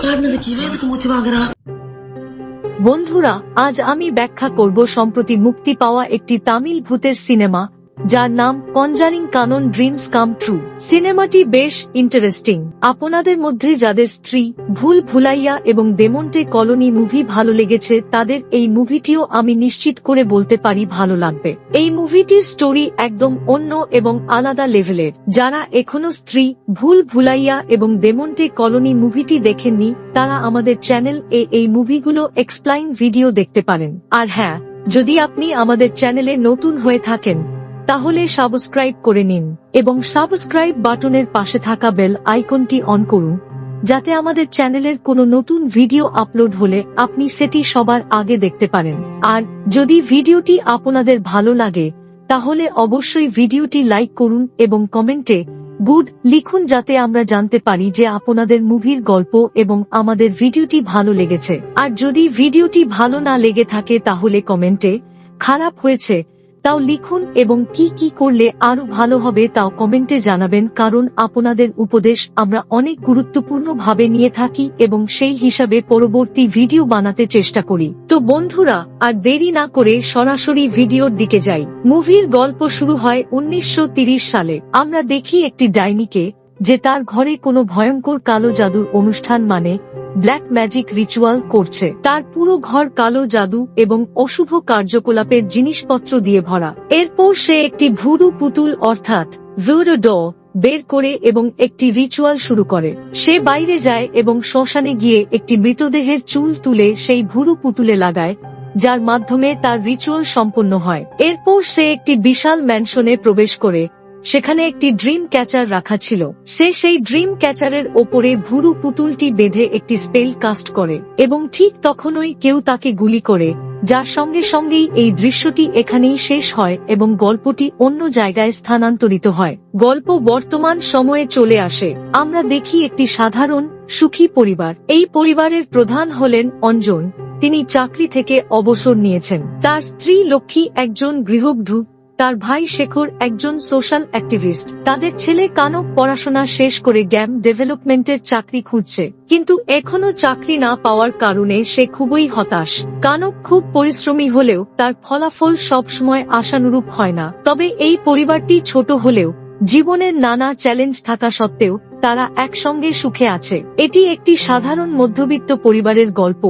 காட்டினது இவன் எதுக்கு மூச்சு வாங்குறா? বন্ধুরা, আজ আমি ব্যাখ্যা করব সম্প্রতি মুক্তি পাওয়া একটি তামিল ভূতের সিনেমা, যার নাম কনজারিং কানন ড্রিমস কাম ট্রু। সিনেমাটি বেশ ইন্টারেস্টিং। আপনাদের মধ্যে যাদের স্ত্রী, ভুল ভুলাইয়া এবং ডেমন্টে কলোনি মুভি ভালো লেগেছে, তাদের এই মুভিটিও আমি নিশ্চিত করে বলতে পারি ভালো লাগবে। এই মুভিটির স্টোরি একদম অন্য এবং আলাদা লেভেলের। যারা এখনো স্ত্রী, ভুল ভুলাইয়া এবং ডেমন্টে কলোনি মুভিটি দেখেননি, তারা আমাদের চ্যানেল এই মুভিগুলো এক্সপ্লেইন ভিডিও দেখতে পারেন। আর হ্যাঁ, যদি আপনি আমাদের চ্যানেলে নতুন হয়ে থাকেন, তাহলে সাবস্ক্রাইব করে নিন এবং সাবস্ক্রাইব বাটনের পাশে থাকা বেল আইকনটি অন করুন, যাতে আমাদের চ্যানেলের কোনো নতুন ভিডিও আপলোড হলে আপনি সেটি সবার আগে দেখতে পারেন। আর যদি ভিডিওটি আপনাদের ভালো লাগে, তাহলে অবশ্যই ভিডিওটি লাইক করুন এবং কমেন্টে গুড লিখুন, যাতে আমরা জানতে পারি যে আপনাদের মুভির গল্প এবং আমাদের ভিডিওটি ভালো লেগেছে। আর যদি ভিডিওটি ভালো না লেগে থাকে, তাহলে কমেন্টে খারাপ হয়েছে তাও লিখুন এবং কি কি করলে আরো ভালো হবে তাও কমেন্টে জানাবেন, কারণ আপনাদের উপদেশ আমরা অনেক গুরুত্বপূর্ণ ভাবে নিয়ে থাকি এবং সেই হিসাবে পরবর্তী ভিডিও বানাতে চেষ্টা করি। তো বন্ধুরা, আর দেরি না করে সরাসরি ভিডিওর দিকে যাই। মুভির গল্প শুরু হয় 1930 সালে। আমরা দেখি একটি ডাইনিকে, যে তার ঘরে কোনো ভয়ঙ্কর কালো জাদুর অনুষ্ঠান মানে ব্ল্যাক ম্যাজিক রিচুয়াল করছে। তার পুরো ঘর কালো জাদু এবং অশুভ কার্যকলাপের জিনিসপত্র দিয়ে ভরা। এরপর সে একটি ভুরু পুতুল অর্থাৎ ভুডু ডল বের করে এবং একটি রিচুয়াল শুরু করে। সে বাইরে যায় এবং শ্মশানে গিয়ে একটি মৃতদেহের চুল তুলে সেই ভুরু পুতুলে লাগায়, যার মাধ্যমে তার রিচুয়াল সম্পন্ন হয়। এরপর সে একটি বিশাল ম্যানশনে প্রবেশ করে। সেখানে একটি ড্রিম ক্যাচার রাখা ছিল। সে সেই ড্রিম ক্যাচারের ওপরে ভুরু পুতুলটি বেঁধে একটি স্পেল কাস্ট করে এবং ঠিক তখনই কেউ তাকে গুলি করে, যার সঙ্গে সঙ্গেই এই দৃশ্যটি এখানেই শেষ হয় এবং গল্পটি অন্য জায়গায় স্থানান্তরিত হয়। গল্প বর্তমান সময়ে চলে আসে। আমরা দেখি একটি সাধারণ সুখী পরিবার। এই পরিবারের প্রধান হলেন অঞ্জন। তিনি চাকরি থেকে অবসর নিয়েছেন। তার স্ত্রী লক্ষ্মী একজন গৃহবধূ, তার ভাই শেখর একজন সোশ্যাল অ্যাক্টিভিস্ট। তাদের ছেলে কানক পড়াশোনা শেষ করে গেম ডেভেলপমেন্টের চাকরি খুঁজছে, কিন্তু এখনো চাকরি না পাওয়ার কারণে সে খুবই হতাশ। কানক খুব পরিশ্রমী হলেও তার ফলাফল সবসময় আশানুরূপ হয় না। তবে এই পরিবারটি ছোট হলেও জীবনের নানা চ্যালেঞ্জ থাকা সত্ত্বেও তারা একসঙ্গে সুখে আছে। এটি একটি সাধারণ মধ্যবিত্ত পরিবারের গল্প,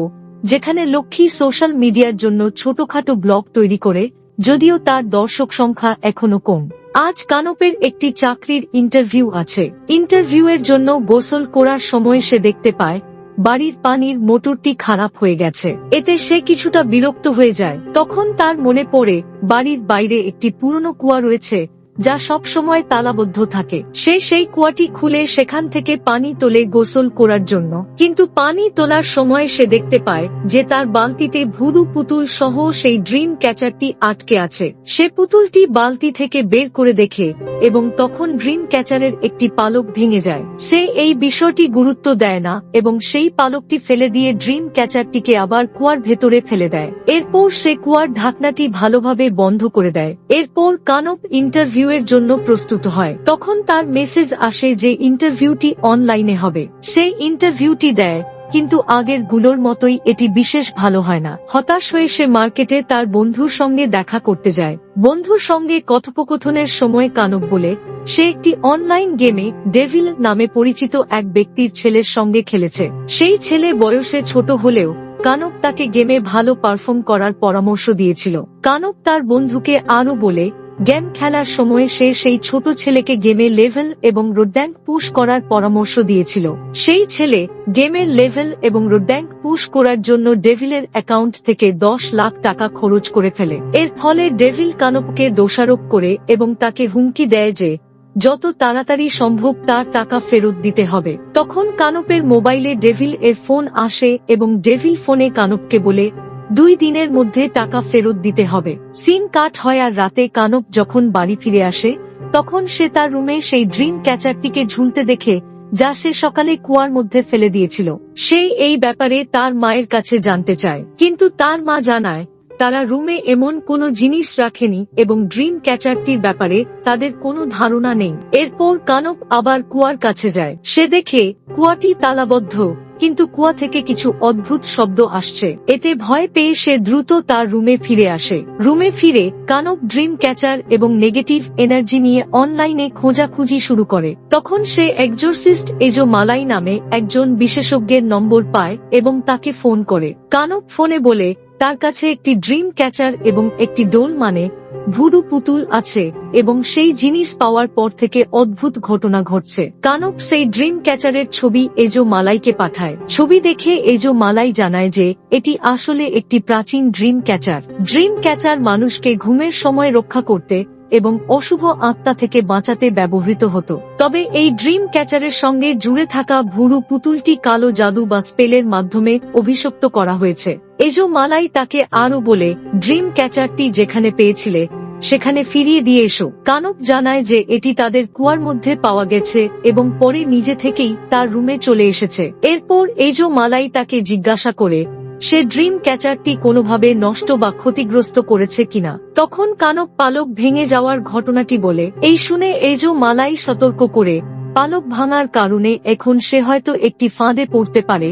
যেখানে লক্ষ্মী সোশ্যাল মিডিয়ার জন্য ছোটখাটো ব্লগ তৈরি করে, যদিও তার দর্শক সংখ্যা এখনো কম। আজ কানপের একটি চাকরির ইন্টারভিউ আছে। ইন্টারভিউয়ের জন্য গোসল করার সময় সে দেখতে পায় বাড়ির পানির মোটরটি খারাপ হয়ে গেছে। এতে সে কিছুটা বিরক্ত হয়ে যায়। তখন তার মনে পড়ে বাড়ির বাইরে একটি পুরনো কুয়া রয়েছে, যা সব সময় তালাবদ্ধ থাকে। সে সেই কুয়াটি খুলে সেখান থেকে পানি তোলে গোসল করার জন্য, কিন্তু পানি তোলার সময় সে দেখতে পায় যে তার বালতিতে ভুরু পুতুল সহ সেই ড্রিম ক্যাচারটি আটকে আছে। সে পুতুলটি বালতি থেকে বের করে দেখে এবং তখন ড্রিম ক্যাচারের একটি পালক ভেঙে যায়। সে এই বিষয়টি গুরুত্ব দেয় না এবং সেই পালকটি ফেলে দিয়ে ড্রিম ক্যাচারটিকে আবার কুয়ার ভেতরে ফেলে দেয়। এরপর সে কুয়ার ঢাকনাটি ভালোভাবে বন্ধ করে দেয়। এরপর কানপ ইন্টারভিউ এর জন্য প্রস্তুত হয়। তখন তার মেসেজ আসে যে ইন্টারভিউটি অনলাইনে হবে। সে ইন্টারভিউটি দেয়, কিন্তু আগের গুলোর মতোই এটি বিশেষ ভালো হয় না। হতাশ হয়ে সে মার্কেটে তার বন্ধুর সঙ্গে দেখা করতে যায়। বন্ধুর সঙ্গে কথোপকথনের সময় কানপ বলে সে একটি অনলাইন গেমে ডেভিল নামে পরিচিত এক ব্যক্তির ছেলের সঙ্গে খেলেছে। সেই ছেলে বয়সে ছোট হলেও কানপ তাকে গেমে ভালো পারফর্ম করার পরামর্শ দিয়েছিল। কানপ তার বন্ধুকে আরো বলে গেম খেলার সময় সে সেই ছোট ছেলেকে গেমে লেভেল এবং রোড্যাঙ্ক পুশ করার পরামর্শ দিয়েছিল। সেই ছেলে গেমের লেভেল এবং রোড্যাঙ্ক পুশ করার জন্য ডেভিলের অ্যাকাউন্ট থেকে 10 লাখ টাকা খরচ করে ফেলে। এর ফলে ডেভিল কানপকে দোষারোপ করে এবং তাকে হুমকি দেয় যে যত তাড়াতাড়ি সম্ভব তার টাকা ফেরত দিতে হবে। তখন কানপের মোবাইলে ডেভিল এর ফোন আসে এবং ডেভিল ফোনে কানপকে বলে 2 দিনের মধ্যে টাকা ফেরত দিতে হবে। সিন কাট হয় আর রাতে কানপ যখন বাড়ি ফিরে আসে, তখন সে তার রুমে সেই ড্রিম ক্যাচারটিকে ঝুলতে দেখে, যা সে সকালে কুয়ার মধ্যে ফেলে দিয়েছিল। সে এই ব্যাপারে তার মায়ের কাছে জানতে চায়, কিন্তু তার মা জানায় তারা রুমে এমন কোনো জিনিস রাখেনি এবং ড্রিম ক্যাচারটির ব্যাপারে তাদের কোনো ধারণা নেই। এরপর কানপ আবার কুয়ার কাছে যায়। সে দেখে কুয়াটি তালাবদ্ধ কিন্তু কুয়া থেকে কিছু অদ্ভুত শব্দ আসছে। এতে ভয় পেয়ে সে দ্রুত তার রুমে ফিরে আসে। রুমে ফিরে কানপ ড্রিম ক্যাচার এবং নেগেটিভ এনার্জি নিয়ে অনলাইনে খোঁজাখুঁজি শুরু করে। তখন সে এক্সোরসিস্ট এজো মালাই নামে একজন বিশেষজ্ঞের নম্বর পায় এবং তাকে ফোন করে। কানপ ফোনে বলে তার কাছে একটি ড্রিম ক্যাচার এবং একটি ডোল মানে ভুডু পুতুল আছে এবং সেই জিনিস পাওয়ার পর থেকে অদ্ভুত ঘটনা ঘটছে। কানপ সেই ড্রিম ক্যাচারের ছবি এজো মালাইকে পাঠায়। ছবি দেখে এজো মালাই জানায় যে এটি আসলে একটি প্রাচীন ড্রিম ক্যাচার। ড্রিম ক্যাচার মানুষকে ঘুমের সময় রক্ষা করতে এবং অশুভ আত্মা থেকে বাঁচাতে ব্যবহৃত হতো। তবে এই ড্রিম ক্যাচারের সঙ্গে জুড়ে থাকা ভুরু পুতুলটি কালো জাদু বা স্পেলের মাধ্যমে অভিশপ্ত করা হয়েছে। এজো মালাই তাকে আরো বলে ড্রিম ক্যাচারটি যেখানে পেয়েছিলে সেখানে ফিরিয়ে দিয়ে এসো। কানপ জানায় যে এটি তাদের কুয়ার মধ্যে পাওয়া গেছে এবং পরে নিজে থেকেই তার রুমে চলে এসেছে। এরপর এজো মালাই তাকে জিজ্ঞাসা করে সে ড্রিম ক্যাচারটি কোনোভাবে নষ্ট বা ক্ষতিগ্রস্ত করেছে কিনা। তখন কানপ পালক ভেঙে যাওয়ার ঘটনাটি বলে। এই শুনে এজো মালাই সতর্ক করে পালক ভাঙার কারণে এখন সে হয়তো একটি ফাঁদে পড়তে পারে,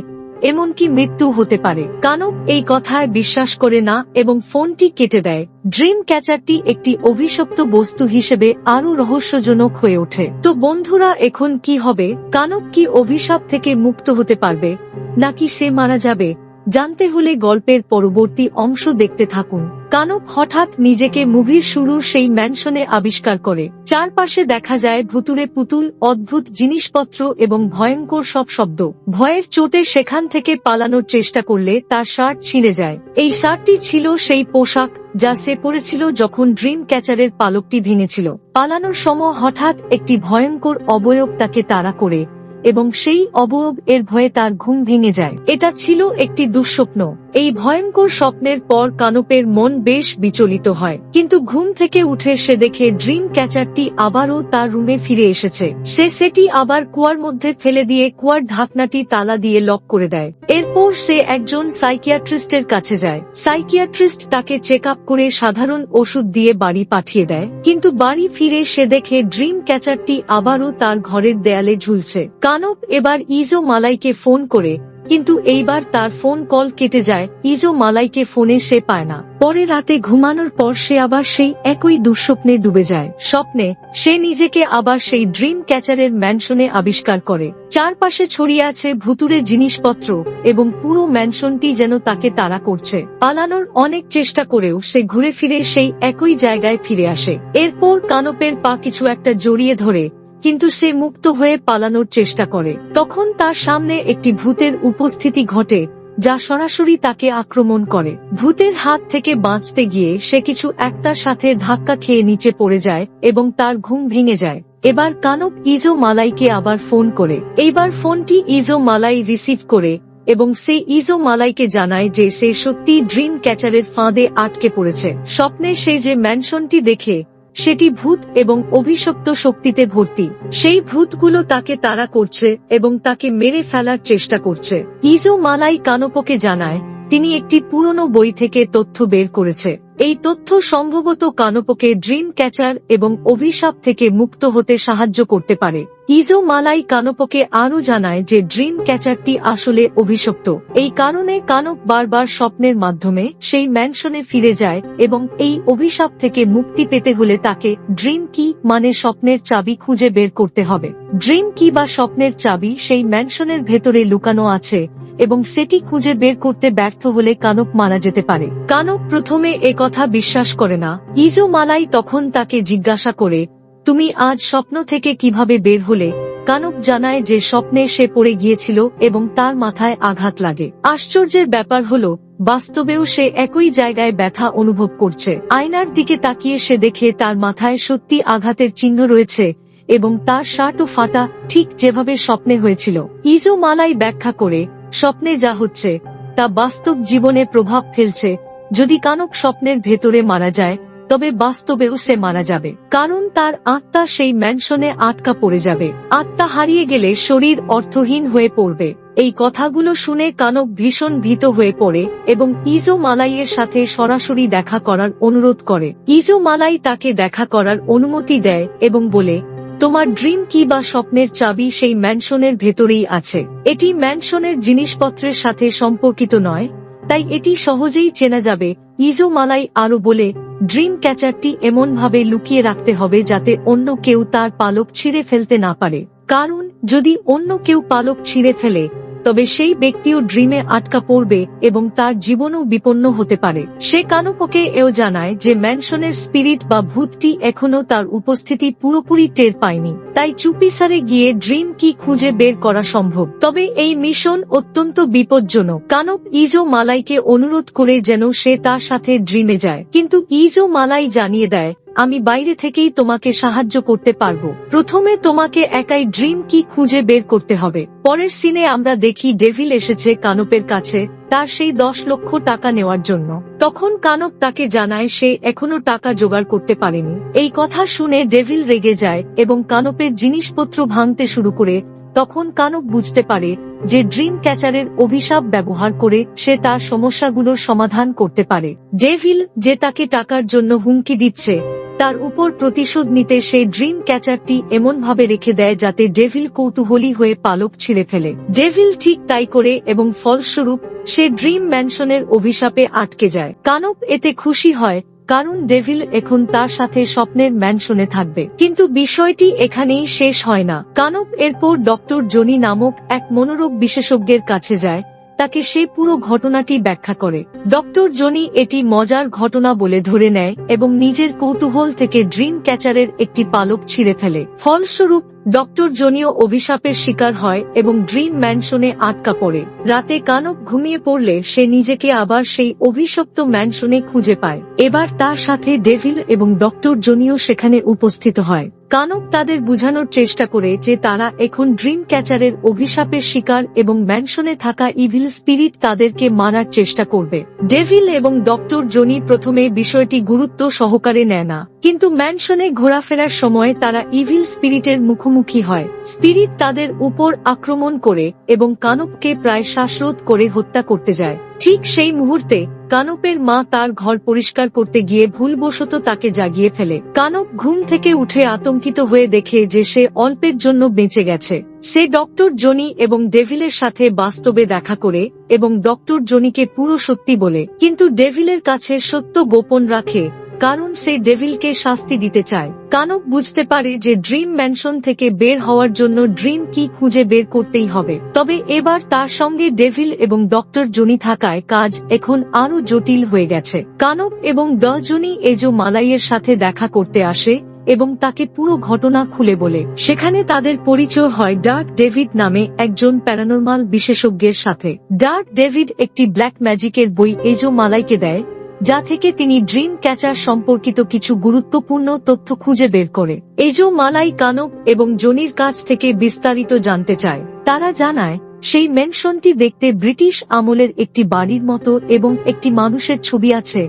এমনকি মৃত্যু হতে পারে। কানপ এই কথায় বিশ্বাস করে না এবং ফোনটি কেটে দেয়। ড্রিম ক্যাচারটি একটি অভিশপ্ত বস্তু হিসেবে আরো রহস্যজনক হয়ে ওঠে। তো বন্ধুরা, এখন কি হবে? কানপ কি অভিশাপ থেকে মুক্ত হতে পারবে নাকি সে মারা যাবে? জানতে হলে গল্পের পরবর্তী অংশ দেখতে থাকুন। কানপ হঠাৎ নিজেকে মুভির শুরুর সেই ম্যানশনে আবিষ্কার করে। চারপাশে দেখা যায় ভুতুড়ে পুতুল, অদ্ভুত জিনিসপত্র এবং ভয়ঙ্কর সব শব্দ। ভয়ের চোটে সেখান থেকে পালানোর চেষ্টা করলে তার শার্ট ছিঁড়ে যায়। এই শার্টটি ছিল সেই পোশাক যা সে পরেছিল যখন ড্রিম ক্যাচারের পালকটি ভেঙেছিল। পালানোর সময় হঠাৎ একটি ভয়ঙ্কর অবয়ব তাকে তাড়া করে এবং সেই অবয়ব এর ভয়ে তার ঘুম ভেঙে যায়। এটা ছিল একটি দুঃস্বপ্ন। এই ভয়ঙ্কর স্বপ্নের পর কানপের মন বেশ বিচলিত হয়, কিন্তু ঘুম থেকে উঠে সে দেখে ড্রিম ক্যাচারটি আবারও তার রুমে ফিরে এসেছে। সে সেটি আবার কুয়ার মধ্যে ফেলে দিয়ে কুয়ার ঢাকনাটি তালা দিয়ে লক করে দেয়। এরপর সে একজন সাইকিয়াট্রিস্টের কাছে যায়। সাইকিয়াট্রিস্ট তাকে চেক আপ করে সাধারণ ওষুধ দিয়ে বাড়ি পাঠিয়ে দেয়, কিন্তু বাড়ি ফিরে সে দেখে ড্রিম ক্যাচারটি আবারও তার ঘরের দেয়ালে ঝুলছে। কানপ এবার ইজো মালাইকে ফোন করে, কিন্তু এইবার তার ফোন কল কেটে যায়। ইজো মালাইকে ফোনে সে পায় না। পরে রাতে ঘুমানোর পর সে আবার সেই একই দুঃস্বপ্নে ডুবে যায়। স্বপ্নে সে নিজেকে আবার সেই ড্রিম ক্যাচারের ম্যানশনে আবিষ্কার করে। চারপাশে ছড়িয়ে আছে ভুতুড়ে জিনিসপত্র এবং পুরো ম্যানশনটি যেন তাকে তাড়া করছে। পালানোর অনেক চেষ্টা করেও সে ঘুরে ফিরে সেই একই জায়গায় ফিরে আসে। এরপর কানপের পা কিছু একটা জড়িয়ে ধরে, কিন্তু সে মুক্ত হয়ে পালানোর চেষ্টা করে। তখন তার সামনে একটি ভূতের উপস্থিতি ঘটে যা সরাসরি তাকে আক্রমণ করে। ভূতের হাত থেকে বাঁচতে গিয়ে সে কিছু একটার সাথে ধাক্কা খেয়ে নিচে পড়ে যায় এবং তার ঘুম ভেঙে যায়। এবার কানপ ইজো মালাইকে আবার ফোন করে। এইবার ফোনটি ইজো মালাই রিসিভ করে এবং সে ইজো মালাইকে জানায় যে সে সত্যি ড্রিম ক্যাচারের ফাঁদে আটকে পড়েছে। স্বপ্নে সে যে ম্যানশনটি দেখে সেটি ভূত এবং অভিশপ্ত শক্তিতে ভর্তি। সেই ভূতগুলো তাকে তাড়া করছে এবং তাকে মেরে ফেলার চেষ্টা করছে। ইজো মালাই কানপকে জানায় তিনি একটি পুরনো বই থেকে তথ্য বের করেছে। এই তথ্য সম্ভবত কানপকে ড্রিম ক্যাচার এবং অভিশাপ থেকে মুক্ত হতে সাহায্য করতে পারে। ইজো মালাই কানপকে আরও জানায় যে ড্রিম ক্যাচারটি আসলে অভিশপ্ত। এই কারণে কানপ বারবার স্বপ্নের মাধ্যমে সেই ম্যানশনে ফিরে যায় এবং এই অভিশাপ থেকে মুক্তি পেতে হলে তাকে ড্রিম কি মানে স্বপ্নের চাবি খুঁজে বের করতে হবে। ড্রিম কি বা স্বপ্নের চাবি সেই ম্যানশনের ভেতরে লুকানো আছে এবং সেটি খুঁজে বের করতে ব্যর্থ হলে কানপ মারা যেতে পারে। কানপ প্রথমে কথা বিশ্বাস করে না। ইজো মালাই তখন তাকে জিজ্ঞাসা করে, তুমি আজ স্বপ্ন থেকে কিভাবে বের হলে? কানপ জানায় যে স্বপ্নে সে পড়ে গিয়েছিল এবং তার মাথায় আঘাত লাগে। আশ্চর্যের ব্যাপার হলো বাস্তবেও সে একই জায়গায় ব্যথা অনুভব করছে। আয়নার দিকে তাকিয়ে সে দেখে তার মাথায় সত্যি আঘাতের চিহ্ন রয়েছে এবং তার শার্টও ফাটা, ঠিক যেভাবে স্বপ্নে হয়েছিল। ইজো মালাই ব্যাখ্যা করে স্বপ্নে যা হচ্ছে তা বাস্তব জীবনে প্রভাব ফেলছে। যদি কানপ স্বপ্নের ভেতরে মারা যায় তবে বাস্তবেও সে মারা যাবে, কারণ তার আত্মা সেই ম্যানশনে আটকা পড়ে যাবে। আত্মা হারিয়ে গেলে শরীর অর্থহীন হয়ে পড়বে। এই কথাগুলো শুনে কানপ ভীষণ ভীত হয়ে পড়ে এবং ইজো মালাইয়ের সাথে সরাসরি দেখা করার অনুরোধ করে। ইজো মালাই তাকে দেখা করার অনুমতি দেয় এবং বলে, তোমার ড্রিম কি বা স্বপ্নের চাবি সেই ম্যানশনের ভেতরেই আছে। এটি ম্যানশনের জিনিসপত্রের সাথে সম্পর্কিত নয়, তাই এটি সহজেই চেনা যাবে। ইজো মালাই আরো বলে, ড্রিম ক্যাচারটি এমনভাবে লুকিয়ে রাখতে হবে যাতে অন্য কেউ তার পালক ছিঁড়ে ফেলতে না পারে, কারণ যদি অন্য কেউ পালক ছিঁড়ে ফেলে তবে সেই ব্যক্তিও ড্রিমে আটকা পড়বে এবং তার জীবনও বিপন্ন হতে পারে। সে কানুপকে এও জানায় যে ম্যানশনের স্পিরিট বা ভূতটি এখনো তার উপস্থিতি পুরোপুরি টের পায়নি, তাই চুপিসারে গিয়ে ড্রিম কি খুঁজে বের করা সম্ভব। তবে এই মিশন অত্যন্ত বিপজ্জনক। কানপ ইজো মালাইকে অনুরোধ করে যেন সে তার সাথে ড্রিমে যায়, কিন্তু ইজো মালাই জানিয়ে দেয়, আমি বাইরে থেকেই তোমাকে সাহায্য করতে পারবো, প্রথমে তোমাকে একাই ড্রিম কি খুঁজে বের করতে হবে। পরের সিনে আমরা দেখি ডেভিল এসেছে কানপের কাছে তার সেই 10 লক্ষ টাকা নেওয়ার জন্য। তখন কানপ তাকে জানায় সে এখনো টাকা জোগাড় করতে পারেনি। এই কথা শুনে ডেভিল রেগে যায় এবং কানপের জিনিসপত্র ভাঙতে শুরু করে। তখন কানপ বুঝতে পারে যে ড্রিম ক্যাচারের অভিশাপ ব্যবহার করে সে তার সমস্যাগুলোর সমাধান করতে পারে। ডেভিল যে তাকে টাকার জন্য হুমকি দিচ্ছে তার উপর প্রতিশোধ নিতে সেই ড্রিম ক্যাচারটি এমনভাবে রেখে দেয় যাতে ডেভিল কৌতূহলী হয়ে পালক ছিঁড়ে ফেলে। ডেভিল ঠিক তাই করে এবং ফলস্বরূপ সে ড্রিম ম্যানশনের অভিশাপে আটকে যায়। কানপ এতে খুশি হয় কারণ ডেভিল এখন তার সাথে স্বপ্নের ম্যানশনে থাকবে। কিন্তু বিষয়টি এখানেই শেষ হয় না। কানপ এরপর ডক্টর জনি নামক এক মনোরোগ বিশেষজ্ঞের কাছে যায়, তাকে সে পুরো ঘটনাটি ব্যাখ্যা করে। ডক্টর জনি এটি মজার ঘটনা বলে ধরে নেয় এবং নিজের কৌতূহল থেকে ড্রিম ক্যাচারের একটি পালক ছিঁড়ে ফেলে। ফলস্বরূপ ডক্টর জনিও অভিশাপের শিকার হয় এবং ড্রিম ম্যানশনে আটকা পড়ে। রাতে কানপ ঘুমিয়ে পড়লে সে নিজেকে আবার সেই অভিশপ্ত ম্যানশনে খুঁজে পায়। এবার তার সাথে ডেভিল এবং ডক্টর জনিও সেখানে উপস্থিত হয়। কানপ তাদের বুঝানোর চেষ্টা করে যে তারা এখন ড্রিম ক্যাচারের অভিশাপের শিকার এবং ম্যানশনে থাকা ইভিল স্পিরিট তাদেরকে মারার চেষ্টা করবে। ডেভিল এবং ডক্টর জনি প্রথমে বিষয়টি গুরুত্ব সহকারে নেয় না, কিন্তু ম্যানশনে ঘোরাফেরার সময় তারা ইভিল স্পিরিটের মুখোমুখি হয়। স্পিরিট তাদের উপর আক্রমণ করে এবং কানপকে প্রায় শ্বাসরোধ করে হত্যা করতে যায়। ঠিক সেই মুহূর্তে কানপের মা তার ঘর পরিষ্কার করতে গিয়ে ভুলবশত তাকে জাগিয়ে ফেলে। কানপ ঘুম থেকে উঠে আতঙ্কিত হয়ে দেখে যে সে অল্পের জন্য বেঁচে গেছে। সে ডক্টর জনি এবং ডেভিলের সাথে বাস্তবে দেখা করে এবং ডক্টর জনিকে পুরো সত্যি বলে, কিন্তু ডেভিলের কাছে সত্য গোপন রাখে কারণ সে ডেভিলকে শাস্তি দিতে চায়। কানপ বুঝতে পারে যে ড্রিম ম্যানশন থেকে বের হওয়ার জন্য ড্রিম কি খুঁজে বের করতেই হবে। তবে এবার তার সঙ্গে ডেভিল এবং ডক্টর জনি থাকায় কাজ এখন আরো জটিল হয়ে গেছে। কানপ এবং জনি এজো মালাইয়ের সাথে দেখা করতে আসে এবং তাকে পুরো ঘটনা খুলে বলে। সেখানে তাদের পরিচয় হয় ডার্ক ডেভিড নামে একজন প্যারানরমাল বিশেষজ্ঞের সাথে। ডার্ক ডেভিড একটি ব্ল্যাক ম্যাজিকের বই এজো মালাইকে দেয়, যা থেকে তিনি ড্রিম ক্যাচার সম্পর্কিত কিছু গুরুত্বপূর্ণ তথ্য খুঁজে বের করে। এজো মালাই কানপ এবং জনির কাছ থেকে বিস্তারিত জানতে চায়। তারা জানায় সেই ম্যানশনটি দেখতে ব্রিটিশ আমলের একটি বাড়ির মতো এবং একটি মানুষের ছবি আছে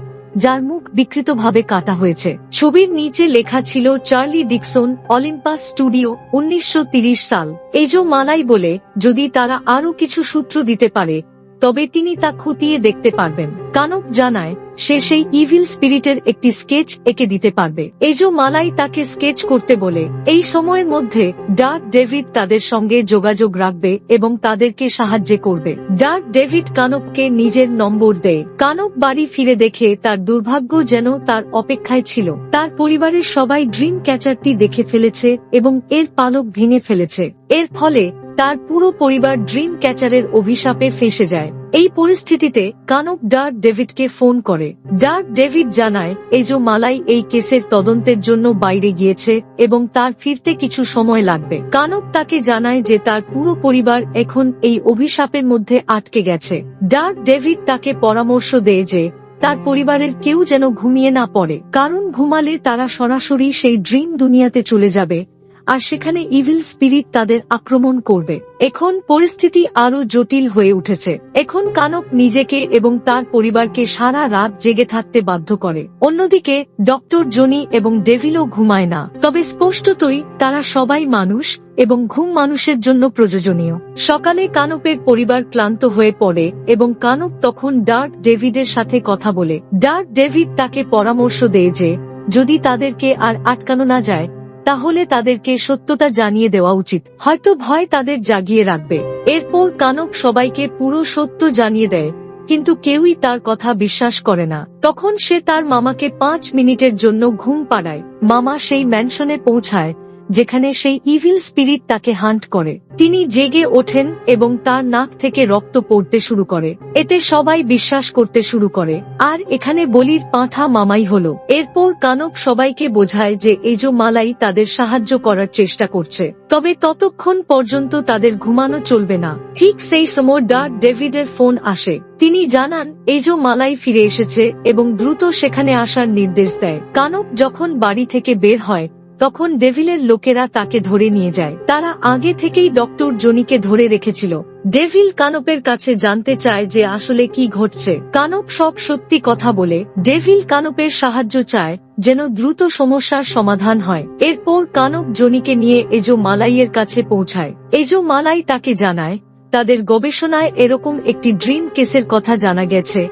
যার মুখ বিকৃতভাবে কাটা হয়েছে। ছবির নিচে লেখা ছিল চার্লি ডিকসন, অলিম্পাস স্টুডিও, 1930 সাল। এজো মালাই বলে যদি তারা আরো কিছু সূত্র দিতে পারে তবে তিনি তা খতিয়ে দেখতে পারবেন। কানপ জানায় সে সেই ইভিল স্পিরিটের একটি স্কেচ এঁকে দিতে পারবে। এজো মালাই তাকে স্কেচ করতে বলে। এই সময়ের মধ্যে ডার্ক ডেভিড তাদের সঙ্গে যোগাযোগ রাখবে এবং তাদেরকে সাহায্য করবে। ডার্ক ডেভিড কানপকে নিজের নম্বর দেয়। কানপ বাড়ি ফিরে দেখে তার দুর্ভাগ্য যেন তার অপেক্ষায় ছিল। তার পরিবারের সবাই ড্রিম ক্যাচারটি দেখে ফেলেছে এবং এর পালক ভেঙে ফেলেছে। এর ফলে তার পুরো পরিবার ড্রিম ক্যাচারের অভিশাপে ফেঁসে যায়। এই পরিস্থিতিতে কানপ ডার্ক ডেভিডকে ফোন করে। ডার্ক ডেভিড জানায় এজো মালাই এই কেসের তদন্তের জন্য বাইরে গিয়েছে এবং তার ফিরতে কিছু সময় লাগবে। কানপ তাকে জানায় যে তার পুরো পরিবার এখন এই অভিশাপের মধ্যে আটকে গেছে। ডার্ক ডেভিড তাকে পরামর্শ দেয় যে তার পরিবারের কেউ যেন ঘুমিয়ে না পড়ে, কারণ ঘুমালে তারা সরাসরি সেই ড্রিম দুনিয়াতে চলে যাবে আর সেখানে ইভিল স্পিরিট তাদের আক্রমণ করবে। এখন পরিস্থিতি আরো জটিল হয়ে উঠেছে। এখন কানপ নিজেকে এবং তার পরিবারকে সারা রাত জেগে থাকতে বাধ্য করে। অন্যদিকে ডক্টর জনি এবং ডেভিলও ঘুমায় না, তবে স্পষ্টতই তারা সবাই মানুষ এবং ঘুম মানুষের জন্য প্রয়োজনীয়। সকালে কানপের পরিবার ক্লান্ত হয়ে পড়ে এবং কানপ তখন ডার্ক ডেভিডের সাথে কথা বলে। ডার্ক ডেভিড তাকে পরামর্শ দেয় যে যদি তাদেরকে আর আটকানো না যায় তাহলে তাদেরকে সত্যটা জানিয়ে দেওয়া উচিত, হয়তো ভয় তাদের জাগিয়ে রাখবে। এরপর কানব সবাইকে পুরো সত্য জানিয়ে দেয়, কিন্তু কেউই তার কথা বিশ্বাস করে না। তখন সে তার মামাকে 5 মিনিটের জন্য ঘুম পাড়ায়। মামা সেই ম্যানশনে পৌঁছায় যেখানে সেই ইভিল স্পিরিট তাকে হান্ট করে। তিনি জেগে ওঠেন এবং তার নাক থেকে রক্ত পড়তে শুরু করে। এতে সবাই বিশ্বাস করতে শুরু করে, আর এখানে বলির পাঁঠা মামাই হলো। এরপর কানব সবাইকে বোঝায় যে এজো মালাই তাদের সাহায্য করার চেষ্টা করছে, তবে ততক্ষণ পর্যন্ত তাদের ঘুমানো চলবে না। ঠিক সেই সময় ডার্ক ডেভিডের ফোন আসে। তিনি জানান এজো মালাই ফিরে এসেছে এবং দ্রুত সেখানে আসার নির্দেশ দেয়। কানব যখন বাড়ি থেকে বের হয় তখন ডেভিলের লোকেরা তাকে ধরে নিয়ে যায়। তারা আগে থেকেই ডক্টর জনিকে ধরে রেখেছিল। ডেভিল কানপের কাছে জানতে চায় যে আসলে কি ঘটছে। কানপ সব সত্যি কথা বলে। ডেভিল কানপের সাহায্য চায় যেন দ্রুত সমস্যার সমাধান হয়। এরপর কানপ জনিকে নিয়ে এজো মালাইয়ের কাছে পৌঁছায়। এজো মালাই তাকে জানায় তাদের গবেষণায় এরকম একটি ড্রিম কেসের কথা জানা গেছে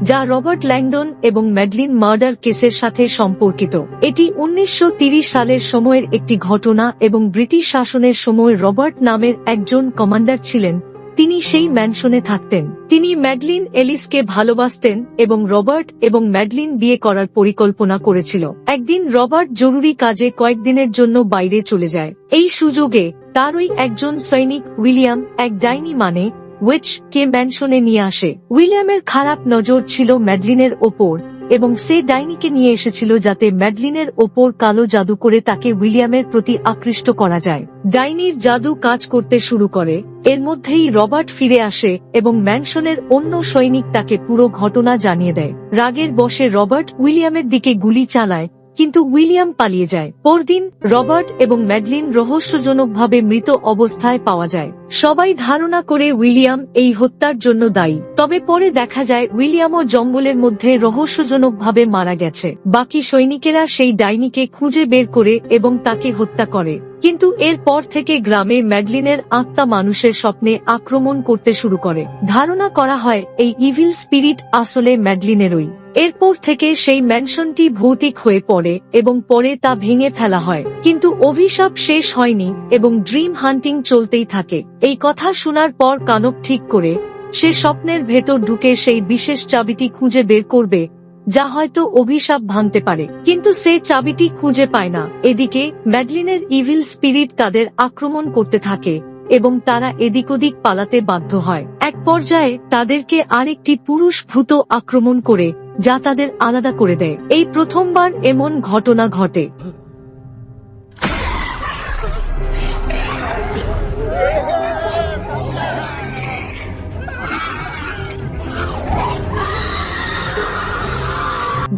যা রবার্ট ল্যাংডন এবং ম্যাডলিন মার্ডার কেসের সাথে সম্পর্কিত। এটি 1930 সালের সময়ের একটি ঘটনা এবং ব্রিটিশ শাসনের সময় রবার্ট নামের একজন কমান্ডার ছিলেন। তিনি সেই ম্যানশনে থাকতেন। তিনি ম্যাডলিন এলিসকে ভালোবাসতেন এবং রবার্ট এবং ম্যাডলিন বিয়ে করার পরিকল্পনা করেছিল। একদিন রবার্ট জরুরি কাজে কয়েকদিনের জন্য বাইরে চলে যায়। এই সুযোগে তারই একজন সৈনিক উইলিয়াম এক ডাইনি মানে উইচ কে ম্যানশনে নিয়ে আসে। উইলিয়ামের খারাপ নজর ছিল ম্যাডলিনের ওপর এবং সে ডাইনিকে নিয়ে এসেছিল যাতে ম্যাডলিনের ওপর কালো জাদু করে তাকে উইলিয়ামের প্রতি আকৃষ্ট করা যায়। ডাইনির জাদু কাজ করতে শুরু করে। এর মধ্যেই রবার্ট ফিরে আসে এবং ম্যানশনের অন্য সৈনিক তাকে পুরো ঘটনা জানিয়ে দেয়। রাগের বশে রবার্ট উইলিয়ামের দিকে গুলি চালায়, কিন্তু উইলিয়াম পালিয়ে যায়। পরদিন রবার্ট এবং ম্যাডলিন রহস্যজনকভাবে মৃত অবস্থায় পাওয়া যায়। সবাই ধারণা করে উইলিয়াম এই হত্যার জন্য দায়ী, তবে পরে দেখা যায় উইলিয়ামও জঙ্গলের মধ্যে রহস্যজনকভাবে মারা গেছে। বাকি সৈনিকেরা সেই ডাইনিকে খুঁজে বের করে এবং তাকে হত্যা করে। কিন্তু এরপর থেকে গ্রামে ম্যাডলিনের আত্মা মানুষের স্বপ্নে আক্রমণ করতে শুরু করে। ধারণা করা হয় এই ইভিল স্পিরিট আসলে ম্যাডলিনেরই। এরপর থেকে সেই ম্যানশনটি ভৌতিক হয়ে পড়ে এবং পরে তা ভেঙে ফেলা হয়। কিন্তু অভিশাপ শেষ হয়নি এবং ড্রিম হান্টিং চলতেই থাকে। এই কথা শোনার পর কানব ঠিক করে সে স্বপ্নের ভেতর ঢুকে সেই বিশেষ চাবিটি খুঁজে বের করবে যা হয়তো অভিশাপ ভাঙতে পারে, কিন্তু সে চাবিটি খুঁজে পায় না। এদিকে ম্যাডলিনের ইভিল স্পিরিট তাদের আক্রমণ করতে থাকে এবং তারা এদিক ওদিক পালাতে বাধ্য হয়। এক পর্যায়ে তাদেরকে আরেকটি পুরুষ ভূত আক্রমণ করে যা তাদের আলাদা করে দেয়। এই প্রথমবার এমন ঘটনা ঘটে।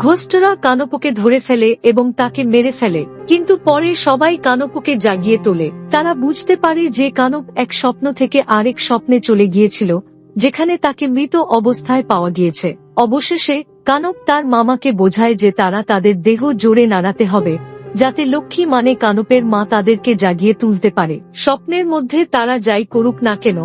ঘোস্টরা কানপকে ধরে ফেলে এবং তাকে মেরে ফেলে, কিন্তু পরে সবাই কানপকে জাগিয়ে তোলে। তারা বুঝতে পারে যে কানপ এক স্বপ্ন থেকে আরেক স্বপ্নে চলে গিয়েছিল যেখানে তাকে মৃত অবস্থায় পাওয়া গিয়েছে। অবশেষে কানপ তার মামাকে বোঝায় যে তারা তাদের দেহ জোরে নাড়াতে হবে যাতে লক্ষ্মী মানে কানপের মা তাদেরকে জাগিয়ে তুলতে পারে। স্বপ্নের মধ্যে তারা যাই করুক না কেন,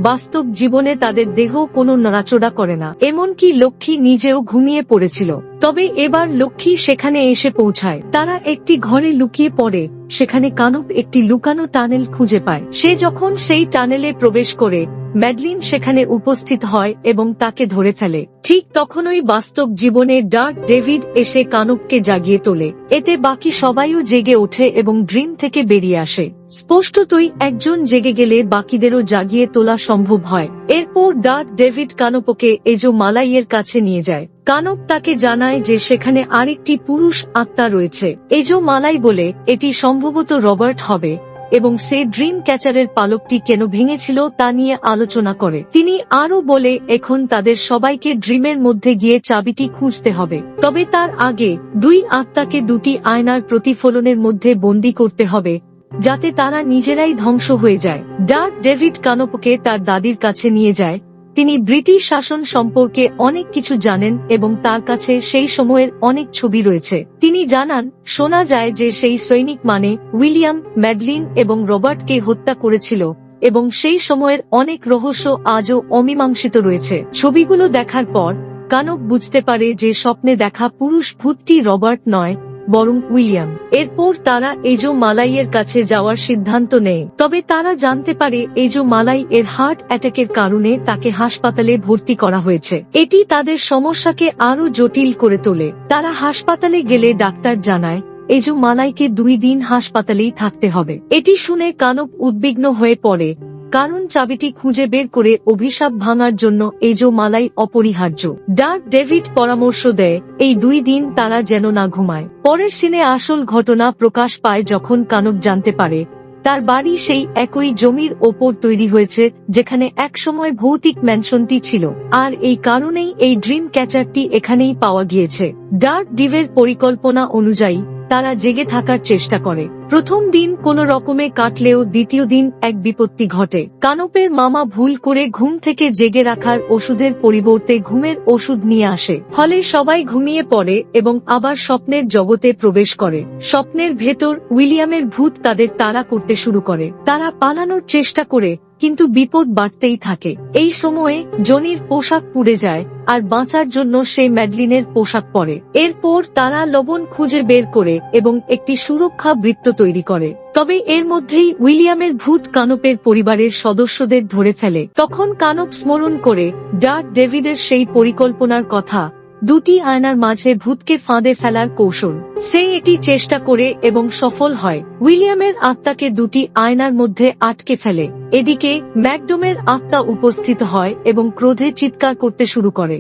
বাস্তব জীবনে তাদের দেহ কোনো নড়াচড়া করে না। এমনকি লক্ষ্মী নিজেও ঘুমিয়ে পড়েছিল। তবে এবার লক্ষ্মী সেখানে এসে পৌঁছায়। তারা একটি ঘরে লুকিয়ে পড়ে। সেখানে কানপ একটি লুকানো টানেল খুঁজে পায়। সে যখন সেই টানেলে প্রবেশ করে ম্যাডলিন সেখানে উপস্থিত হয় এবং তাকে ধরে ফেলে। ঠিক তখনই বাস্তব জীবনে ডার্ক ডেভিড এসে কানপকে জাগিয়ে তোলে। এতে বাকি সবাইও জেগে ওঠে এবং ড্রিম থেকে বেরিয়ে আসে। স্পষ্টতই একজন জেগে গেলে বাকিদেরও জাগিয়ে তোলা সম্ভব হয়। এরপর ডার্ক ডেভিড কানপকে এজো মালাইয়ের কাছে নিয়ে যায়। কানপ তাকে জানায় যে সেখানে আরেকটি পুরুষ আত্মা রয়েছে। এজো মালাই বলে এটি সম্ভবত রবার্ট হবে এবং সে ড্রিম ক্যাচারের পালকটি কেন ভেঙেছিল তা নিয়ে আলোচনা করে। তিনি আরো বলে এখন তাদের সবাইকে ড্রিমের মধ্যে গিয়ে চাবিটি খুঁজতে হবে, তবে তার আগে দুই আত্মাকে দুটি আয়নার প্রতিফলনের মধ্যে বন্দী করতে হবে যাতে তারা নিজেরাই ধ্বংস হয়ে যায়। ডার্ক ডেভিড কানপকে তার দাদির কাছে নিয়ে যায়। তিনি ব্রিটিশ শাসন সম্পর্কে অনেক কিছু জানেন এবং তার কাছে সেই সময়ের অনেক ছবি রয়েছে। তিনি জানান শোনা যায় যে সেই সৈনিক মানে উইলিয়াম ম্যাডলিন এবং রবার্টকে হত্যা করেছিল এবং সেই সময়ের অনেক রহস্য আজও অমীমাংসিত রয়েছে। ছবিগুলো দেখার পর কানপ বুঝতে পারে যে স্বপ্নে দেখা পুরুষ ভূতটি রবার্ট নয় বরং উইলিয়াম। এরপর তারা এজো মালাইয়ের কাছে যাওয়ার সিদ্ধান্ত নেয়। তবে তারা জানতে পারে এজো মালাই এর হার্ট অ্যাটাকের কারণে তাকে হাসপাতালে ভর্তি করা হয়েছে। এটি তাদের সমস্যাকে আরো জটিল করে তোলে। তারা হাসপাতালে গেলে ডাক্তার জানায় এজো মালাইকে 2 দিন হাসপাতালেই থাকতে হবে। এটি শুনে কানব উদ্বিগ্ন হয়ে পড়ে, কারণ চাবিটি খুঁজে বের করে অভিশাপ ভাঙার জন্য এজো মালাই অপরিহার্য। ডার্ক ডেভিড পরামর্শ দেয় এই 2 দিন তারা যেন না ঘুমায়। পরের সিনে আসল ঘটনা প্রকাশ পায় যখন কানব জানতে পারে তার বাড়ি সেই একই জমির ওপর তৈরি হয়েছে যেখানে একসময় ভৌতিক ম্যানশনটি ছিল, আর এই কারণেই এই ড্রিম ক্যাচারটি এখানেই পাওয়া গিয়েছে। ডার্ক ডিভের পরিকল্পনা অনুযায়ী তারা জেগে থাকার চেষ্টা করে। প্রথম দিন কোনো রকমে কাটলেও দ্বিতীয় দিন এক বিপত্তি ঘটে। কানপের মামা ভুল করে ঘুম থেকে জেগে রাখার ওষুধের পরিবর্তে ঘুমের ওষুধ নিয়ে আসে। ফলে সবাই ঘুমিয়ে পড়ে এবং আবার স্বপ্নের জগতে প্রবেশ করে। স্বপ্নের ভেতর উইলিয়ামের ভূত তাদের তাড়া করতে শুরু করে। তারা পালানোর চেষ্টা করে, কিন্তু বিপদ বাড়তেই থাকে। এই সময়ে জনির পোশাক পুড়ে যায়, আর বাঁচার জন্য সে ম্যাডলিনের পোশাক পরে। এরপর তারা লবণ খুঁজে বের করে এবং একটি সুরক্ষা বৃত্ত তৈরি করে। তবে এর মধ্যেই উইলিয়ামের ভূত কানপের পরিবারের সদস্যদের ধরে ফেলে। তখন কানপ স্মরণ করে ডার্ক ডেভিডের সেই পরিকল্পনার কথা, 2টি আয়নার মাঝে ভূতকে ফাঁদে ফেলার কৌশল। সে এটি চেষ্টা করে এবং সফল হয়। উইলিয়ামের আত্মাকে 2টি আয়নার মধ্যে আটকে ফেলে। এদিকে ম্যাকডোমের আত্মা উপস্থিত হয় এবং ক্রোধে চিৎকার করতে শুরু করে।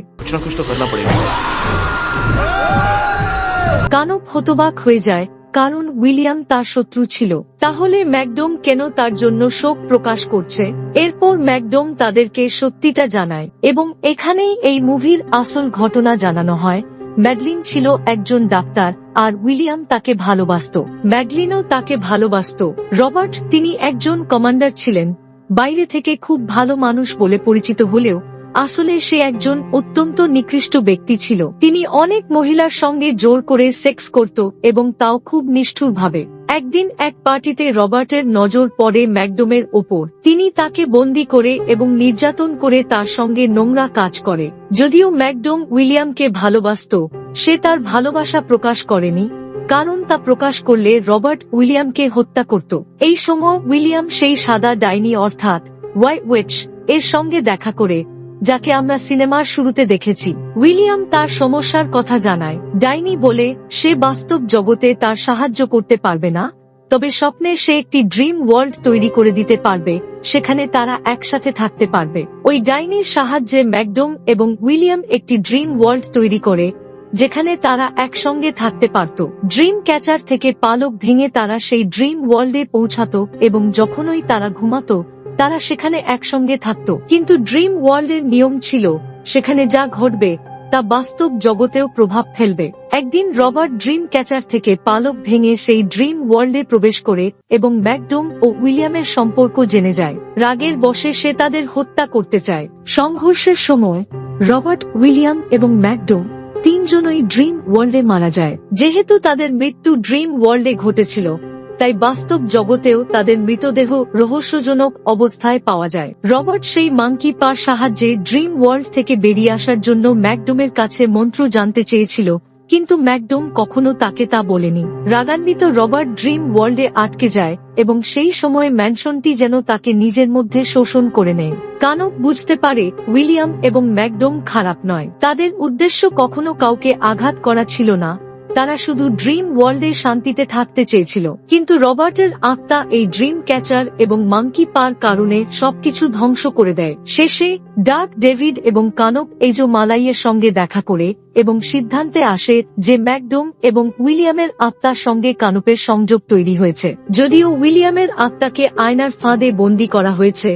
কানপ হতবাক হয়ে যায়, কারণ উইলিয়াম তার শত্রু ছিল। তাহলে ম্যাকডোম কেন তার জন্য শোক প্রকাশ করছে? এরপর ম্যাকডোম তাদেরকে সত্যিটা জানায় এবং এখানেই এই মুভির আসল ঘটনা জানানো হয়। ম্যাডলিন ছিল একজন ডাক্তার, আর উইলিয়াম তাকে ভালোবাসত। ম্যাডলিনও তাকে ভালোবাসত। রবার্ট, তিনি একজন কমান্ডার ছিলেন, বাইরে থেকে খুব ভালো মানুষ বলে পরিচিত হলেও আসলে সে একজন অত্যন্ত নিকৃষ্ট ব্যক্তি ছিল। তিনি অনেক মহিলার সঙ্গে জোর করে সেক্স করত এবং তাও খুব নিষ্ঠুরভাবে। একদিন এক পার্টিতে রবার্টের নজর পড়ে ম্যাকডোমের ওপর। তিনি তাকে বন্দী করে এবং নির্যাতন করে তার সঙ্গে নোংরা কাজ করে। যদিও ম্যাকডোম উইলিয়ামকে ভালোবাসত, সে তার ভালোবাসা প্রকাশ করেনি, কারণ তা প্রকাশ করলে রবার্ট উইলিয়ামকে হত্যা করত। এই সময় উইলিয়াম সেই সাদা ডাইনি অর্থাৎ হোয়াইট উইচ এর সঙ্গে দেখা করে, যাকে আমরা সিনেমার শুরুতে দেখেছি। উইলিয়াম তার সমস্যার কথা জানায়। ডাইনি বলে সে বাস্তব জগতে তার সাহায্য করতে পারবে না, তবে স্বপ্নে সে একটি ড্রিম ওয়ার্ল্ড তৈরি করে দিতে পারবে, সেখানে তারা একসাথে থাকতে পারবে। ওই ডাইনির সাহায্যে ম্যাকডোম এবং উইলিয়াম একটি ড্রিম ওয়ার্ল্ড তৈরি করে, যেখানে তারা একসঙ্গে থাকতে পারত। ড্রিম ক্যাচার থেকে পালক ভেঙে তারা সেই ড্রিম ওয়ার্ল্ডে পৌঁছাত এবং যখনই তারা ঘুমাত তারা সেখানে একসঙ্গে থাকত। কিন্তু ড্রিম ওয়ার্ল্ডের নিয়ম ছিল, সেখানে যা ঘটবে তা বাস্তব জগতেও প্রভাব ফেলবে। একদিন রবার্ট ড্রিম ক্যাচার থেকে পালক ভেঙে সেই ড্রিম ওয়ার্ল্ডে প্রবেশ করে এবং ম্যাকডোম ও উইলিয়ামের সম্পর্ক জেনে যায়। রাগের বশে সে তাদের হত্যা করতে চায়। সংঘর্ষের সময় রবার্ট, উইলিয়াম এবং ম্যাকডোম তিনজনই ড্রিম ওয়ার্ল্ডে মারা যায়। যেহেতু তাদের মৃত্যু ড্রিম ওয়ার্ল্ডে ঘটেছিল, তাই বাস্তব জগতেও তাদের মৃতদেহ রহস্যজনক অবস্থায় পাওয়া যায়। রবার্ট সেই মাঙ্কি পার সাহায্যে ড্রিম ওয়ার্ল্ড থেকে বেরিয়ে আসার জন্য ম্যাকডোমের কাছে মন্ত্র জানতে চেয়েছিল, কিন্তু ম্যাকডোম কখনো তাকে তা বলেনি। রাগান্বিত রবার্ট ড্রিম ওয়ার্ল্ডে আটকে যায় এবং সেই সময় ম্যানশনটি যেন তাকে নিজের মধ্যে শোষণ করে নেয়। কানক বুঝতে পারে উইলিয়াম এবং ম্যাকডোম খারাপ নয়। তাদের উদ্দেশ্য কখনো কাউকে আঘাত করা ছিল না, তারা শুধু ড্রিম ওয়ার্ল্ডে শান্তিতে থাকতে চেয়েছিল। কিন্তু রবার্টের আত্মা এই ড্রিম ক্যাচার এবং মাঙ্কি পার কারণে সবকিছু ধ্বংস করে দেয়। শেষে ডার্ক ডেভিড এবং কানক এজো মালাইয়ের সঙ্গে দেখা করে এবং সিদ্ধান্তে আসে যে ম্যাকডোম এবং উইলিয়ামের আত্মার সঙ্গে কানপের সংযোগ তৈরি হয়েছে। যদিও উইলিয়ামের আত্মাকে আয়নার ফাঁদে বন্দী করা হয়েছে,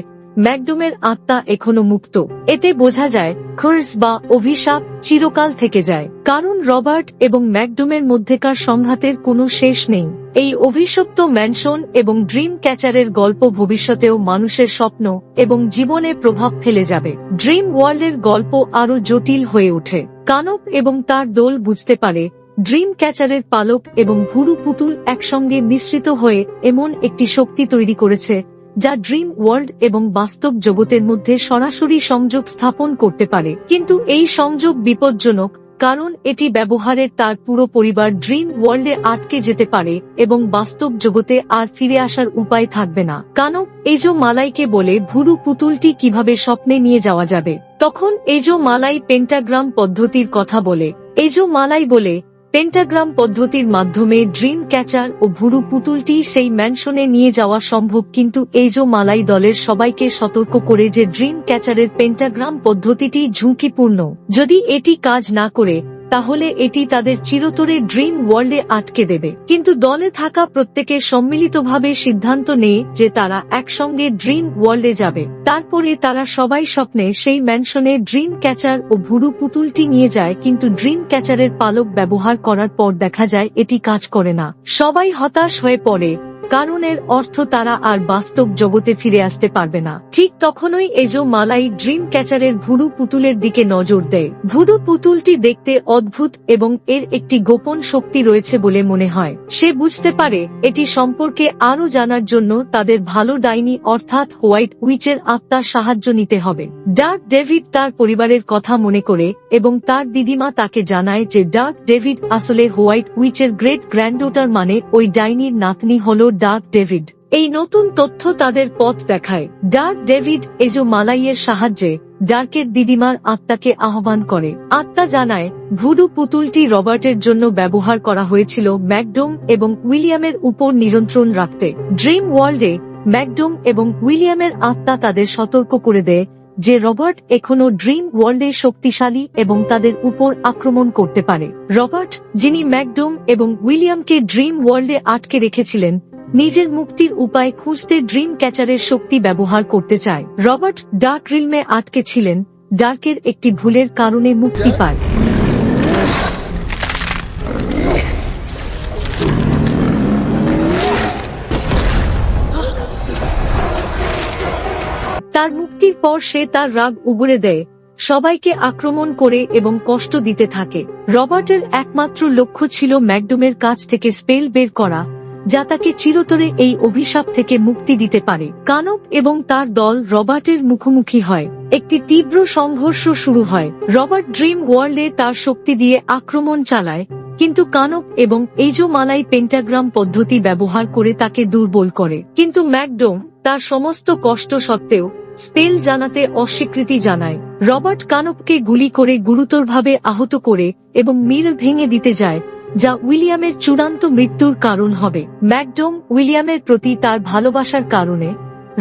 ম্যাকডোমের আত্মা এখনো মুক্ত। এতে বোঝা যায় কার্স বা অভিশাপ চিরকাল থেকে যায়, কারণ রবার্ট এবং ম্যাকডোমের মধ্যেকার সংঘাতের কোনো শেষ নেই। এই অভিশপ্ত ম্যানশন এবং ড্রিম ক্যাচারের গল্প ভবিষ্যতেও মানুষের স্বপ্ন এবং জীবনে প্রভাব ফেলে যাবে। ড্রিম ওয়ার্ল্ডের গল্প আরো জটিল হয়ে ওঠে। কানক এবং তার দল বুঝতে পারে ড্রিম ক্যাচারের পালক এবং ভুরু পুতুল একসঙ্গে মিশ্রিত হয়ে এমন একটি শক্তি তৈরি করেছে যা ড্রিম ওয়ার্ল্ড এবং বাস্তব জগতের মধ্যে সরাসরি সংযোগ স্থাপন করতে পারে। কিন্তু এই সংযোগ বিপজ্জনক, কারণ এটি ব্যবহারের তার পুরো পরিবার ড্রিম ওয়ার্ল্ডে আটকে যেতে পারে এবং বাস্তব জগতে আর ফিরে আসার উপায় থাকবে না। কানক এজো মালাইকে বলে ভুরু পুতুলটি কিভাবে স্বপ্নে নিয়ে যাওয়া যাবে। তখন এজো মালাই পেন্টাগ্রাম পদ্ধতির কথা বলে। এজো মালাই বলে পেন্টাগ্রাম পদ্ধতির মাধ্যমে ড্রিম ক্যাচার ও ভুরু পুতুলটি সেই ম্যানশনে নিয়ে যাওয়া সম্ভব, কিন্তু এজো মালাই দলের সবাইকে সতর্ক করে যে ড্রিম ক্যাচারের পেন্টাগ্রাম পদ্ধতিটি ঝুঁকিপূর্ণ। যদি এটি কাজ না করে তাহলে এটি তাদের চিরতরে ড্রিম ওয়ার্ল্ডে আটকে দেবে। কিন্তু দলে থাকা প্রত্যেকে সম্মিলিতভাবে সিদ্ধান্ত নেয় যে তারা একসঙ্গে ড্রিম ওয়ার্ল্ডে যাবে। তারপরে তারা সবাই স্বপ্নে সেই ম্যানশনে ড্রিম ক্যাচার ও ভুরু পুতুলটি নিয়ে যায়, কিন্তু ড্রিম ক্যাচারের পালক ব্যবহার করার পর দেখা যায় এটি কাজ করে না। সবাই হতাশ হয়ে পড়ে, কারণ এর অর্থ তারা আর বাস্তব জগতে ফিরে আসতে পারবে না। ঠিক তখনই এজো মালাই ড্রিম ক্যাচারের ভুরু পুতুলের দিকে নজর দেয়। ভুরু পুতুলটি দেখতে অদ্ভুত এবং এর একটি গোপন শক্তি রয়েছে বলে মনে হয়। সে বুঝতে পারে এটি সম্পর্কে আরো জানার জন্য তাদের ভালো ডাইনি অর্থাৎ হোয়াইট উইচের আত্মার সাহায্য নিতে হবে। ডার্ক ডেভিড তার পরিবারের কথা মনে করে এবং তার দিদিমা তাকে জানায় যে ডার্ক ডেভিড আসলে হোয়াইট উইচের গ্রেট গ্র্যান্ডডটার, মানে ওই ডাইনির নাতনি হল ডার্ক ডেভিড। এই নতুন তথ্য তাদের পথ দেখায়। ডার্ক ডেভিড এজো মালাইয়ের সাহায্যে ডার্কের দিদিমার আত্মাকে আহ্বান করে। আত্মা জানায় ভুরু পুতুলটি রবার্টের জন্য ব্যবহার করা হয়েছিল ম্যাকডোম এবং উইলিয়ামের উপর নিয়ন্ত্রণ রাখতে। ড্রিম ওয়ার্ল্ডে ম্যাকডোম এবং উইলিয়ামের আত্মা তাদের সতর্ক করে দেয় যে রবার্ট এখনো ড্রিম ওয়ার্ল্ডে শক্তিশালী এবং তাদের উপর আক্রমণ করতে পারে। রবার্ট, যিনি ম্যাকডোম এবং উইলিয়ামকে ড্রিম ওয়ার্ল্ডে আটকে রেখেছিলেন, নিজের মুক্তির উপায় খুঁজতে ড্রিম ক্যাচারের শক্তি ব্যবহার করতে চায়। রবার্ট ডার্ক রিলমে আটকে ছিলেন, ডার্কের একটি ভুলের কারণে মুক্তি পায়। তার মুক্তির পর সে তার রাগ উগরে দেয়, সবাইকে আক্রমণ করে এবং কষ্ট দিতে থাকে। রবার্টের একমাত্র লক্ষ্য ছিল ম্যাকডোমের কাছ থেকে স্পেল বের করা, যা তাকে চিরতরে এই অভিশাপ থেকে মুক্তি দিতে পারে। কানক এবং তার দল রবার্টের মুখোমুখি হয়। একটি তীব্র সংঘর্ষ শুরু হয়। রবার্ট ড্রিম ওয়ার্ল্ডে তার শক্তি দিয়ে আক্রমণ চালায়, কিন্তু কানক এবং এজো মালাই পেন্টাগ্রাম পদ্ধতি ব্যবহার করে তাকে দুর্বল করে। কিন্তু ম্যাকডোম তার সমস্ত কষ্ট সত্ত্বেও স্পেল জানাতে অস্বীকৃতি জানায়। রবার্ট কানককে গুলি করে গুরুতরভাবে আহত করে এবং মিরর ভেঙে দিতে যায়, যা উইলিয়ামের চূড়ান্ত মৃত্যুর কারণ হবে। ম্যাকডোম উইলিয়ামের প্রতি তার ভালোবাসার কারণে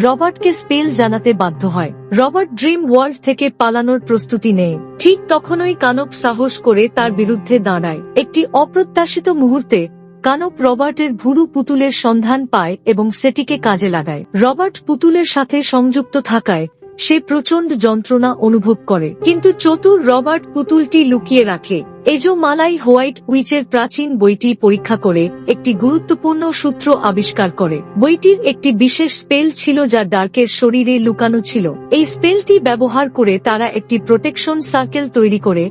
রবার্টকে স্পেল জানাতে বাধ্য হয়। রবার্ট ড্রিম ওয়ার্ল্ড থেকে পালানোর প্রস্তুতি নেয়। ঠিক তখনই কানক সাহস করে তার বিরুদ্ধে দাঁড়ায়। একটি অপ্রত্যাশিত মুহূর্তে কানক রবার্টের ভুরু পুতুলের সন্ধান পায় এবং সেটিকে কাজে লাগায়। রবার্ট পুতুলের সাথে সংযুক্ত থাকায় সে প্রচন্ড যন্ত্রণা অনুভব করে, কিন্তু চতুর রবার্ট পুতুলটি লুকিয়ে রাখে। এজো মালাই হোয়াইট উইচের প্রাচীন বইটি পরীক্ষা করে একটি গুরুত্বপূর্ণ সূত্র আবিষ্কার করে। বইটির একটি বিশেষ স্পেল ছিল যা ডার্কের শরীরে লুকানো ছিল। এই স্পেলটি ব্যবহার করে তারা একটি প্রোটেকশন সার্কেল তৈরি করে,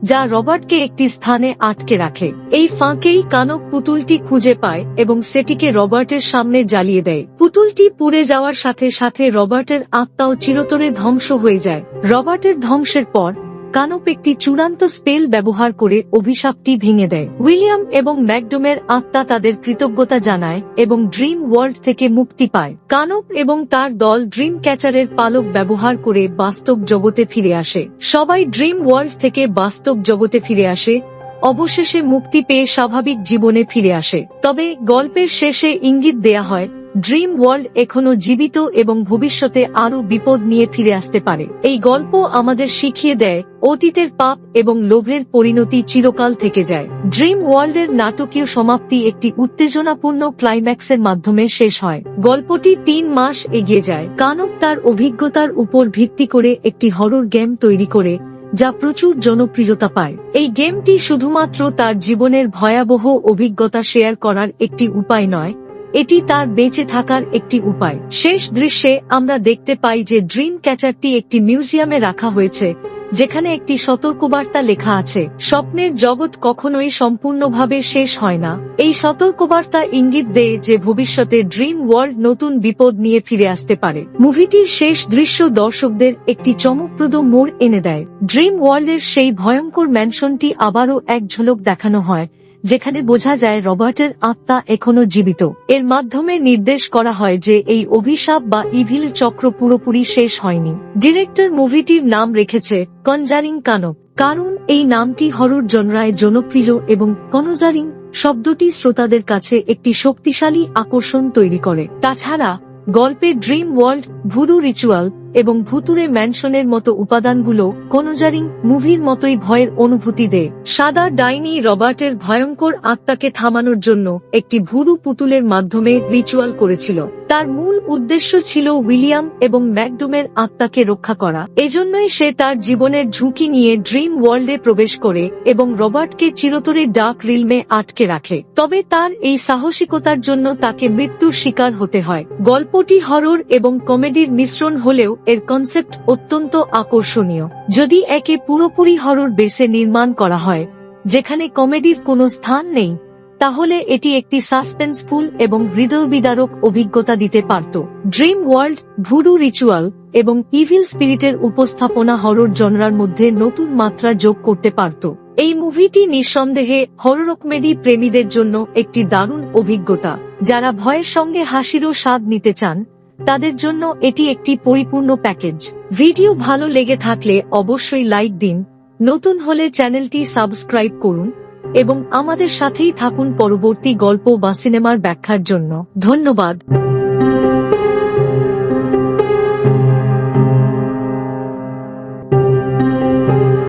যা রবার্টকে একটি স্থানে আটকে রাখে। এই ফাঁকেই কানক পুতুলটি খুঁজে পায় এবং সেটিকে রবার্টের সামনে জ্বালিয়ে দেয়। পুতুলটি পুড়ে যাওয়ার সাথে সাথে রবার্টের আত্মাও চিরতরে ধ্বংস হয়ে যায়। রবার্টের ধ্বংসের পর কানক একটি চূড়ান্ত স্পেল ব্যবহার করে অভিশাপটি ভেঙে দেয়। উইলিয়াম এবং ম্যাকডোমের আত্মা তাদের কৃতজ্ঞতা জানায় এবং ড্রিম ওয়ার্ল্ড থেকে মুক্তি পায়। কানক এবং তার দল ড্রিম ক্যাচারের পালক ব্যবহার করে বাস্তব জগতে ফিরে আসে। সবাই ড্রিম ওয়ার্ল্ড থেকে বাস্তব জগতে ফিরে আসে, অবশেষে মুক্তি পেয়ে স্বাভাবিক জীবনে ফিরে আসে। তবে গল্পের শেষে ইঙ্গিত দেয়া হয় ড্রিম ওয়ার্ল্ড এখনো জীবিত এবং ভবিষ্যতে আরো বিপদ নিয়ে ফিরে আসতে পারে। এই গল্প আমাদের শিখিয়ে দেয় অতীতের পাপ এবং লোভের পরিণতি চিরকাল থেকে যায়। ড্রিম ওয়ার্ল্ডের নাটকীয় সমাপ্তি একটি উত্তেজনাপূর্ণ ক্লাইম্যাক্সের মাধ্যমে শেষ হয়। গল্পটি 3 মাস এগিয়ে যায়। কানক তার অভিজ্ঞতার উপর ভিত্তি করে একটি হরর গেম তৈরি করে, যা প্রচুর জনপ্রিয়তা পায়। এই গেমটি শুধুমাত্র তার জীবনের ভয়াবহ অভিজ্ঞতা শেয়ার করার একটি উপায় নয়, এটি তার বেঁচে থাকার একটি উপায়। শেষ দৃশ্যে আমরা দেখতে পাই যে ড্রিম ক্যাচারটি একটি মিউজিয়ামে রাখা হয়েছে, যেখানে একটি সতর্কবার্তা লেখা আছে, স্বপ্নের জগৎ কখনোই সম্পূর্ণভাবে শেষ হয় না। এই সতর্কবার্তা ইঙ্গিত দেয় যে ভবিষ্যতে ড্রিম ওয়ার্ল্ড নতুন বিপদ নিয়ে ফিরে আসতে পারে। মুভিটির শেষ দৃশ্য দর্শকদের একটি চমকপ্রদ মোড় এনে দেয়। ড্রিম ওয়ার্ল্ডের সেই ভয়ঙ্কর ম্যানশনটি আবারও এক ঝলক দেখানো হয়, যেখানে বোঝা যায় রবার্টের আত্মা এখনো জীবিত। এর মাধ্যমে নির্দেশ করা হয় যে এই অভিশাপ বা ইভিল চক্র পুরোপুরি শেষ হয়নি। ডিরেক্টর মুভিটির নাম রেখেছে কনজারিং কানন, কারণ এই নামটি হরর জনরায় জনপ্রিয় এবং কনজারিং শব্দটি শ্রোতাদের কাছে একটি শক্তিশালী আকর্ষণ তৈরি করে। তাছাড়া গল্পে ড্রিম ওয়ার্ল্ড, ভুডু রিচুয়াল এবং ভুতুরে ম্যানশনের মতো উপাদানগুলো কনজারিং মুভির মতোই ভয়ের অনুভূতি দেয়। সাদা ডাইনি রবার্টের ভয়ঙ্কর আত্মাকে থামানোর জন্য একটি ভুরু পুতুলের মাধ্যমে রিচুয়াল করেছিল। তার মূল উদ্দেশ্য ছিল উইলিয়াম এবং ম্যাকডুমের আত্মাকে রক্ষা করা। এজন্যই সে তার জীবনের ঝুঁকি নিয়ে ড্রিম ওয়ার্ল্ডে প্রবেশ করে এবং রবার্টকে চিরতরে ডার্ক রিলমে আটকে রাখে। তবে তার এই সাহসিকতার জন্য তাকে মৃত্যুর শিকার হতে হয়। গল্পটি হরর এবং কমেডির মিশ্রণ হলেও এর কনসেপ্ট অত্যন্ত আকর্ষণীয়। যদি একে পুরোপুরি হরর বেসে নির্মাণ করা হয়, যেখানে কমেডির কোনো স্থান নেই, তাহলে এটি একটি সাসপেন্সফুল এবং হৃদয়বিদারক অভিজ্ঞতা দিতে পারত। ড্রিম ওয়ার্ল্ড, ভুডু রিচুয়াল এবং ইভিল স্পিরিটের উপস্থাপনা হরর জনরার মধ্যে নতুন মাত্রা যোগ করতে পারত। এই মুভিটি নিঃসন্দেহে হরর কমেডি প্রেমীদের জন্য একটি দারুণ অভিজ্ঞতা। যারা ভয়ের সঙ্গে হাসিরও স্বাদ নিতে চান, তাদের জন্য এটি একটি পরিপূর্ণ প্যাকেজ। ভিডিও ভালো লেগে থাকলে অবশ্যই লাইক দিন, নতুন হলে চ্যানেলটি সাবস্ক্রাইব করুন এবং আমাদের সাথেই থাকুন পরবর্তী গল্প বা সিনেমার ব্যাখ্যার জন্য। ধন্যবাদ।